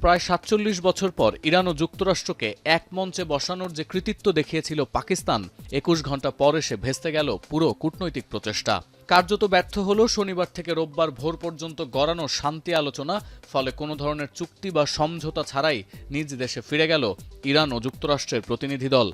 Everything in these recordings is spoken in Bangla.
প্রায় ৪৭ বছর পর ইরান ও যুক্তরাষ্ট্রকে এক মঞ্চে বসানোর যে কৃতিত্ব দেখিয়েছিল পাকিস্তান, ২১ ঘণ্টা পর এসে ভেস্তে গেল পুরো কূটনৈতিক প্রচেষ্টা। কার্যত ব্যর্থ হল শনিবার থেকে রোববার ভোর পর্যন্ত গড়ানো শান্তি আলোচনা। ফলে কোনো ধরনের চুক্তি বা সমঝোতা ছাড়াই নিজ দেশে ফিরে গেল ইরান ও যুক্তরাষ্ট্রের প্রতিনিধি দল।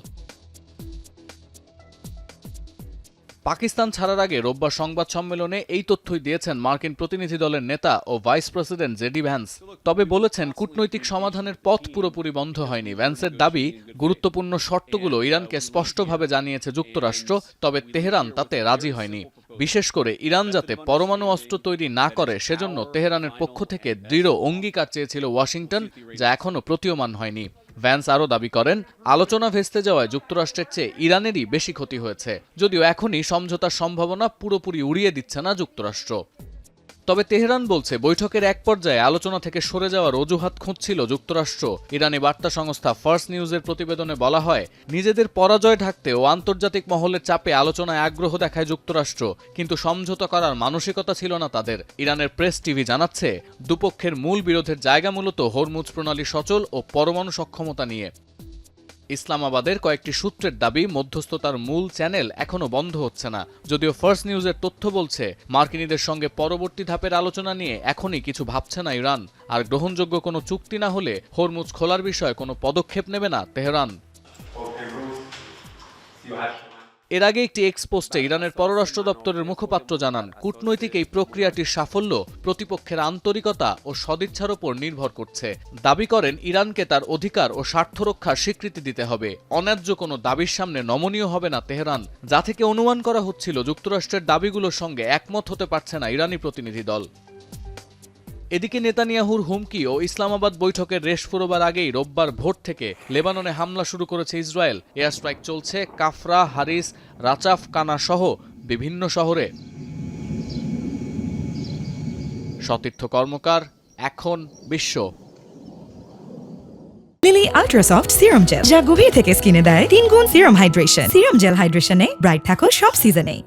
পাকিস্তান ছাড়ার আগে রোববার সংবাদ সম্মেলনে এই তথ্যই দিয়েছেন মার্কিন প্রতিনিধি দলের নেতা ও ভাইস প্রেসিডেন্ট জেডি ভ্যান্স। তবে বলেছেন, কূটনৈতিক সমাধানের পথ পুরোপুরি বন্ধ হয়নি। ভ্যান্সের দাবি, গুরুত্বপূর্ণ শর্তগুলো ইরানকে স্পষ্টভাবে জানিয়েছে যুক্তরাষ্ট্র, তবে তেহরান তাতে রাজি হয়নি। বিশেষ করে ইরান যাতে পরমাণু অস্ত্র তৈরি না করে সেজন্য তেহরানের পক্ষ থেকে দৃঢ় অঙ্গীকার চেয়েছিল ওয়াশিংটন, যা এখনও প্রতীয়মান হয়নি। ভ্যান্স আরও দাবি করেন, আলোচনা ভেস্তে যাওয়ায় যুক্তরাষ্ট্রের চেয়ে ইরানেরই বেশি ক্ষতি হয়েছে, যদিও এখনই সমঝোতার সম্ভাবনা পুরোপুরি উড়িয়ে দিচ্ছে না যুক্তরাষ্ট্র। তবে তেহরান বলছে, বৈঠকের এক পর্যায়ে আলোচনা থেকে সরে যাওয়ার অজুহাত খুঁজছিল যুক্তরাষ্ট্র। ইরানি বার্তা সংস্থা ফার্স্ট নিউজের প্রতিবেদনে বলা হয়, নিজেদের পরাজয় ঢাকতে ও আন্তর্জাতিক মহলের চাপে আলোচনায় আগ্রহ দেখায় যুক্তরাষ্ট্র, কিন্তু সমঝোতা করার মানসিকতা ছিল না তাদের। ইরানের প্রেস টিভি জানাচ্ছে, দুপক্ষের মূল বিরোধের জায়গা মূলত হরমুজ প্রণালী সচল ও পরমাণু সক্ষমতা নিয়ে। ইসলামাবাদের কয়েকটি সূত্রের দাবি, মধ্যস্থতার মূল চ্যানেল এখনও বন্ধ হচ্ছে না। যদিও ফার্স্ট নিউজের তথ্য বলছে, মার্কিনীদের সঙ্গে পরবর্তী ধাপের আলোচনা নিয়ে এখনই কিছু ভাবছে না ইরান। আর গ্রহণযোগ্য কোনো চুক্তি না হলে হরমুজ খোলার বিষয়ে কোনো পদক্ষেপ নেবে না তেহরান। এর আগে একটি এক্সপোস্টে ইরানের পররাষ্ট্র দপ্তরের মুখপাত্র জানান, কূটনৈতিক এই প্রক্রিয়াটির সাফল্য প্রতিপক্ষের আন্তরিকতা ও সদিচ্ছার উপর নির্ভর করছে। দাবি করেন, ইরানকে তার অধিকার ও স্বার্থ রক্ষার স্বীকৃতি দিতে হবে। অন্যায্য কোনো দাবির সামনে নমনীয় হবে না তেহরান, যা থেকে অনুমান করা হচ্ছিল যুক্তরাষ্ট্রের দাবিগুলোর সঙ্গে একমত হতে পারছে না ইরানি প্রতিনিধি দল। এদিকে নেতানিয়াহুর হুমকি ও ইসলামাবাদ বৈঠকের রেশ ফুরোবার আগেই রোববার ভোর থেকে লেবাননে হামলা শুরু করেছে ইসরায়েল। এয়ার স্ট্রাইক চলছে কাফরা, হারিস, রাচাফ, কানা সহ বিভিন্ন শহরে। সতীর্থ কর্মকার, এখন বিশ্ব। Lily ultra soft serum gel, যা গভীর থেকে স্কিনে দেয় 3 গুণ সিরাম হাইড্রেশন। সিরাম জেল হাইড্রেশনে ব্রাইট থাকো সব সিজনে।